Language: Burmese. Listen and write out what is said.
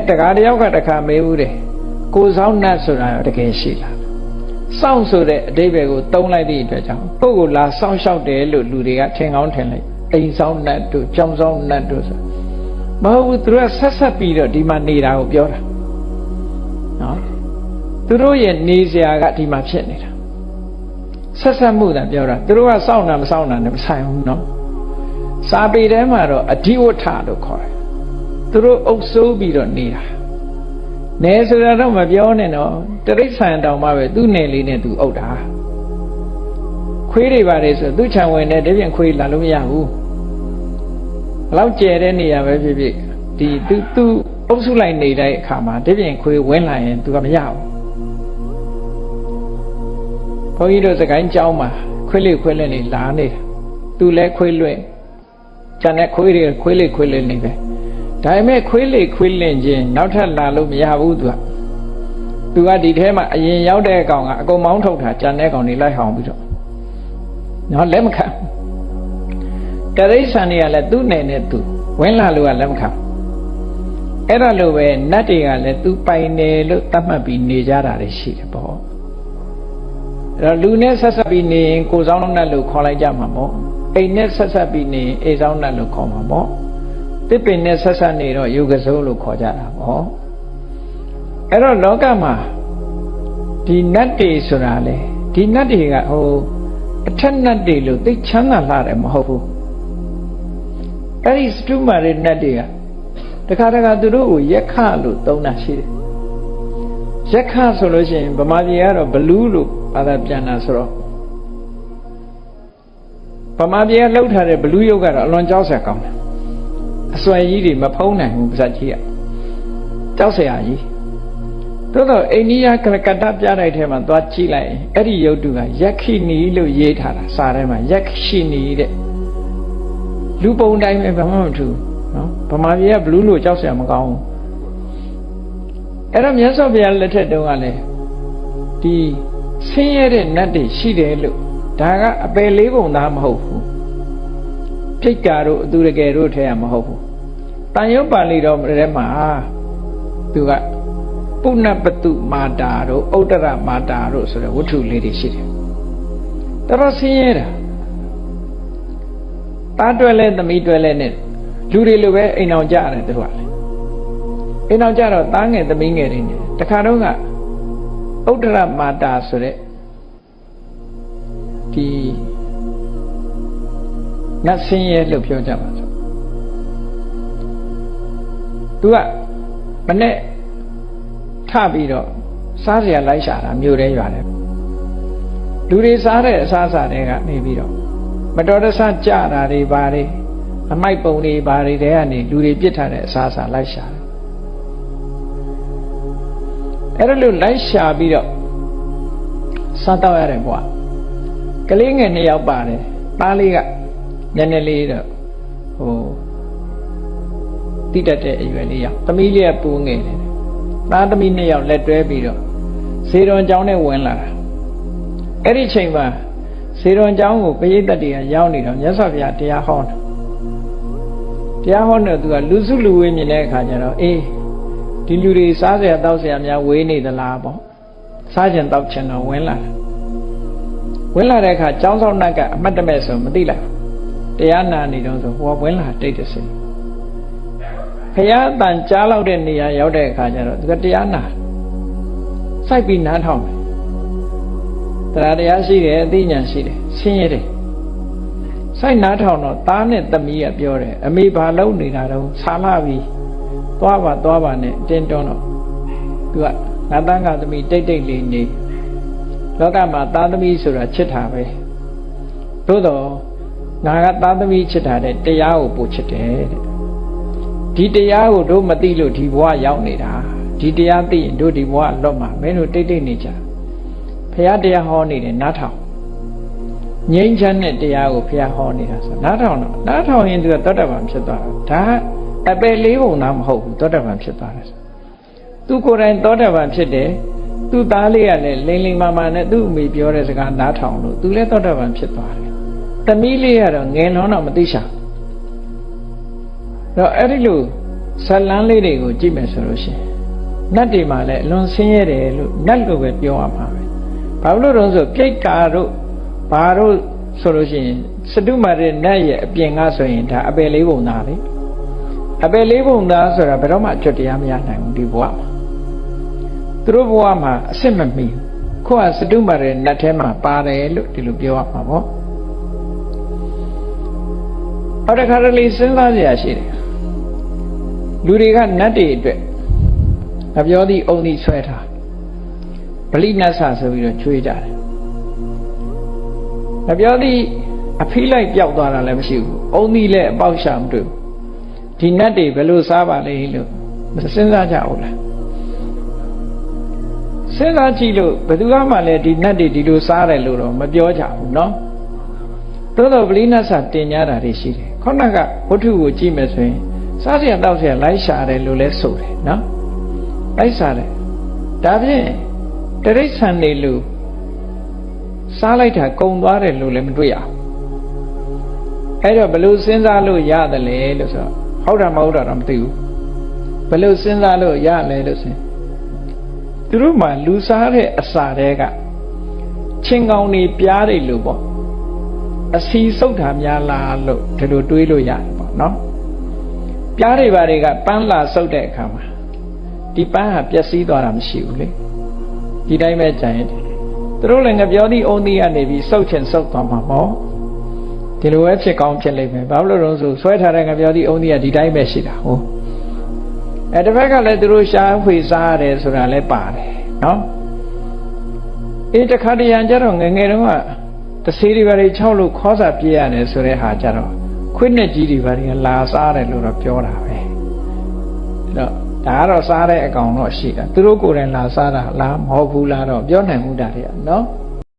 တကားတယောက်ကတခါမေးဘူးတယ်ကိုယ်ဆောင်နတ်ဆိုတာတကယ်ရှိလားစောင့်ဆိုတဲ့အဓိပ္ပာယ်ကိုသုံးလိုက်သည့်အတွက်ကြောင့်ကိုယ့်ကိုလာစောင့်ရှောက်တယ်လို့လူတွေကထင်ကောင်းထင်လိုက်အိမ်ဆောင်နတ်တို့ကြောင်ဆောင်နတ်တို့ဆိုမဟုတ်ဘူးသူတို့ကဆက်ဆက်ပြီးတော့ဒီမှာနေတာကိုပြောတာနော်သူတို့ရဲ့နေစရာကဒီမှာဖြစ်နေတာဆက်ဆက်မှုသာပြောတာသူတို့ကစောင့်တာမစောင့်တာနဲ့မဆိုင်ဘူးနော်စာပေထဲမှာတော့အဓိဝဋ္ဌလို့ခေါ်တယ်သူတို့အုပ်စိုးပြီးတော့နေတာနယ်ဆိုတာတော့မပြောနဲ့နော်တိရစ္ဆာန်တောင်မှပဲသူ့နယ်လေးနဲ့သူအုပ်တာခွေးတွေပါတယ်ဆိုသူ့ခြံဝင်နဲ့တပြင်းခွေးလာလို့မရဘူးဘလောက်ကျဲတဲ့နေရာပဲဖြစ်ဖြစ်ဒီသူအုပ်စုလိုက်နေတဲ့အခါမှာတပြင်းခွေးဝင်လာရင်သူကမရဘူးဘုန်းကြီးတို့စကိုင်းကျောင်းမှာခွေးလေးခွေးလေးနေလာနေတာသူလည်းခွေးလွဲ့ကျန်တဲ့ခွေးတွေခွေးလေးခွေးလေးနေပဲဒါပေမဲ့ခွေးလေးခွေးလင့်ချင်းနောက်ထပ်လာလို့မရဘူးသူကဒီထဲမှာအရင်ရောက်တဲ့ကောင်ကအကုန်မောင်းထုတ်တာကြံတဲ့ကောင်တွေလိုက်ဟောင်ပြီးတော့နော်လက်မခံတရိစ္ဆာန်တွေကလည်းသူ့နယ်နဲ့သူဝင်လာလို့ကလက်မခံအဲ့ဒါလိုပဲနတ်တွေကလည်းသူပိုင်တယ်လို့သတ်မှတ်ပြီးနေကြတာတွေရှိတယ်ပေါ့အဲ့တော့လူနဲ့ဆက်ဆက်ပြီးနေရင်ကိုယ်ဆောင်နတ်လို့ခေါ်လိုက်ကြမှာပေါ့အိမ်နဲ့ဆက်ဆက်ပြီးနေရင်အိမ်ဆောင်နတ်လို့ခေါ်မှာပေါ့တစ်ပင်နဲ့ဆက်ဆက်နေတော့ယုဂစိုးလို့ခေါ်ကြတာပေါ့အဲ့တော့လောကမှာဒီနတ်တွေဆိုတာလေဒီနတ်တွေကအထက်နတ်တွေလို့သိချမ်းသာလာတယ်မဟုတ်ဘူးအဲ့ဒီစတုမာရိနတ်တွေကတခါသူတို့ကိုယက္ခလို့သုံးတာရှိတယ်ယက္ခဆိုလို့ရှိရင်ဗမာပြည်ကတော့ဘလူးလို့ဘာသာပြန်တာဆိုတော့ဗမာပြည်ကလှုပ်ထားတဲ့ဘလူးရုပ်ကတော့အလွန်ကြောက်စရာကောင်းတယ်အစွဲကြီးတွေမဖုံးနိုင်ဘူးပါဇက်ကြီးကကြောက်စရာကြီးသို့တော့အိန္ဒိယကလကတ္တပြတိုက်ထဲမှာသွားကြည့်လိုက်ရင်အဲ့ဒီရုပ်တုကယက္ခိနီလို့ရေးထားတာစာထဲမှာယက္ခိနီတဲ့လူပုံတိုင်းပဲဘာမှမထူးနော်ဗမာပြည်ကဘလူးလို့ကြောက်စရာမကောင်းဘူးအဲ့တော့မြတ်စွာဘုရားလက်ထက်တုန်းကလည်းဒီဆင်းရဲတဲ့နတ်တွေရှိတယ်လို့ဒါကအပယ်လေးပုံသားမဟုတ်ဘူးဖိတ်ကာတို့အသူတကယ်တို့ထဲကမဟုတ်ဘူးတန်ရုပ်ပါဠိတော်ထဲမှာသူကပုဏ္ဏပတုမာတာတို့ဥတ္တရမာတာတို့ဆိုတဲ့ဝတ္ထုလေးတွေရှိတယ်တော်ဆင်းရဲတာသားတွဲလဲသမီးတွဲလဲနဲ့လူတွေလိုပဲအိမ်အောင်ကြရတယ်သူကလေအိမ်အောင်ကြတော့သားငယ်သမီးငယ်တွေနေတခါတော့ကဥတ္တရမာတာဆိုတဲ့ဒီနတ်ဆင်းရဲလို့ပြောကြပါစို့သူကမနဲ့ထပြီးတော့စားစရာလိုက်ရှာတာမြို့ထဲရွာတယ်လူတွေစားတဲ့အစားအစာတွေကနေပြီးတော့မတော်တဆကြတာတွေဘာတွေအမိုက်ပုံတွေဘာတွေတဲကနေလူတွေပြစ်ထားတဲ့အစားအစာလိုက်ရှာတယ်အဲ့ဒါလို့လိုက်ရှာပြီးတော့စားတော့ရတယ်ကွာကလေးငယ်2ယောက်ပါတယ်သားလေးကနည်းနည်းလေးတော့တိတတ်တဲ့အရွယ်လေးရောက်သမီးလေးကပူငယ်တယ်သားသမီး2ယောက်လက်တွဲပြီးတော့ဇေရွန်ကျောင်းနဲ့ဝင်လာတာအဲ့ဒီချိန်မှာဇေရွန်ကျောင်းကိုပရိသတ်တွေကရောက်နေတော့မြတ်စွာဘုရားတရားဟောတယ်တရားဟောတော့သူကလူစုလူဝေးမြင်တဲ့အခါကျတော့အေးဒီလူတွေစားစရာတောက်စရာများဝေးနေသလားပေါ့စားချင်တောက်ချင်တော့ဝင်လာတဲ့အခါကျောင်းဆောင်နတ်ကအမတ်တမဲ့ဆိုမသိလိုက်တရားနာနေတော့ဆိုဟိုကဝင်လာတိတ်တဆိဘုရားအတန်ကြားလောက်တဲ့နေရာရောက်တဲ့အခါကျတော့သူကတရားနာစိုက်ပြီးနားထောင်တယ်တရားရှိတယ်အသိဉာဏ်ရှိတယ်ဆင်းရဲတယ်စိုက်နားထောင်တော့သားနဲ့သမီးကပြောတယ်အမေဘာလုပ်နေတာတော့ဆာလာပြီသွားပါနဲ့တင်းတွန်းတော့သူကငါသားငါသမီးတိတ်လေးနေလောကမှာသားသမီးဆိုတာချစ်တာပဲသို့တော့ငါကသားသမီးချစ်တာတဲ့တရားကိုပို့ချစ်တယ်တဲ့ဒီတရားကိုတို့မသိလို့ဒီဘဝရောက်နေတာဒီတရားသိရင်တို့ဒီဘဝလွတ်မှာမင်းတို့တိတ်နေကြဘုရားတရားဟောနေတယ်နားထောင်ငြိမ်းချမ်းတဲ့တရားကိုဘုရားဟောနေတာဆိုနားထောင်ရင်သူကသောတာပန်ဖြစ်သွားတာဒါအပယ်လေးပုံသားမဟုတ်ဘူးသောတာပန်ဖြစ်သွားတယ်သူကိုယ်တိုင်သောတာပန်ဖြစ်တယ်သူ့သားလေးကလည်းလိမ္မာနဲ့သူ့အမေပြောတဲ့စကားနားထောင်လို့သူလည်းသောတာပန်ဖြစ်သွားတယ်သမီးလေးကတော့ငယ်လွန်းတော့မသိရှာတော့အဲ့ဒီလို ဇလန်းလေးတွေကိုကြည့်မယ်ဆိုလို့ရှိရင်နတ်တွေမှာလည်းအလွန်ဆင်းရဲတယ်လို့နတ်လိုပဲပြောရမှာပဲဘာလို့လဲဆိုပြိတ္တာတို့ဘာတို့ဆိုလို့ရှိရင်စတုမာရနတ်ရဲ့အပြင်ကဆိုရင်ဒါအပယ်လေးပုံသားလေအပယ်လေးပုံသားဆိုတာဘယ်တော့မှအကျွတ်တရားမရနိုင်ဘူးဒီဘဝမှာသူတို့ဘဝမှာအစစ်မမီခုကစတုမာရနတ်ထဲမှာပါတယ်လို့ဒီလိုပြောရမှာပေါ့အော်တခါတလေစဉ်းစားကြရရှိတယ်လူတွေကနတ်တွေအတွက်ငါပြောသည်အုံသည်ဆွဲထားဗလိနတ်ဆဆိုပြီးတော့ချွေးကြတယ်ငါပြောသည်အဖိလိုက်ပျောက်သွားတာလည်းမရှိဘူးအုံသည်လည်းအပေါက်ရှာမတွေ့ဘူးဒီနတ်တွေဘယ်လိုစားပါလဲလို့စဉ်းစားကြအောင်လားစဉ်းစားကြည့်လို့ဘယ်သူမှလည်းဒီနတ်တွေဒီလိုစားတယ်လို့တော့မပြောကြဘူးเนาะသို့တော့ဗလိနတ်ဆတင်ကြတာတွေရှိတယ်ခုနကဝတ္ထုကိုကြည့်မယ်ဆိုရင်စားစရာတောက်စရာလိုက်ရှာတယ်လို့လဲဆိုတယ်เนาะလိုက်စားတယ်ဒါဖြင့်တရိစ္ဆာန်တွေလို့စားလိုက်တာကုံသွားတယ်လို့လည်းမတွေ့ရဘူးအဲ့တော့ဘယ်လိုစဉ်းစားလို့ရတယ်လဲလို့ဆိုတော့ဟုတ်တာမဟုတ်တာတော့မသိဘူးဘယ်လိုစဉ်းစားလို့ရလဲလို့ဆိုရင်သူတို့မှလူစားတဲ့အစာတွေကချင်းကောင်းနေပြားတယ်လို့ပေါ့အစီစုပ်တာများလားလို့ဒီလိုတွေးလို့ရတယ်ပေါ့နော်ပြားတွေဘာတွေကပန်းလာစုပ်တဲ့အခါမှာဒီပန်းဟာပျက်စီးသွားတာမရှိဘူးလေဒီတိုင်းပဲကြံရင်သူတို့လည်းငပြောသည့်အုံသီးကနေပြီးစုပ်ချင်စုပ်သွားမှာပေါ့ဒီလိုပဲဖြစ်ကောင်းဖြစ်လိမ့်မယ်ဘာလို့လဲဆိုဆွဲထားတဲ့ငပြောသည့်အုံသီးကဒီတိုင်းပဲရှိတာဟုတ်တစ်ဖက်ကလည်းသူတို့ရှားဖွေစားရတယ်ဆိုတာလည်းပါတယ်နော်တခါတရံကျတော့ငယ်ငယ်တုန်းကတဆေးတွေဘာတွေ၆လို့ခေါ်စာပြေးရတယ်ဆိုတဲ့ဟာကျတော့ခွေးနဲ့ကြီးတွေဘာတွေလာစားတယ်လို့တော့ပြောတာပဲအဲ့တော့ဒါကတော့စားတဲ့အကောင်တော့ရှိတာသူတို့ကိုယ်တိုင်လာစားတာလားမဟုတ်ဘူးလားတော့ပြောနိုင်မှုတာတွေနော်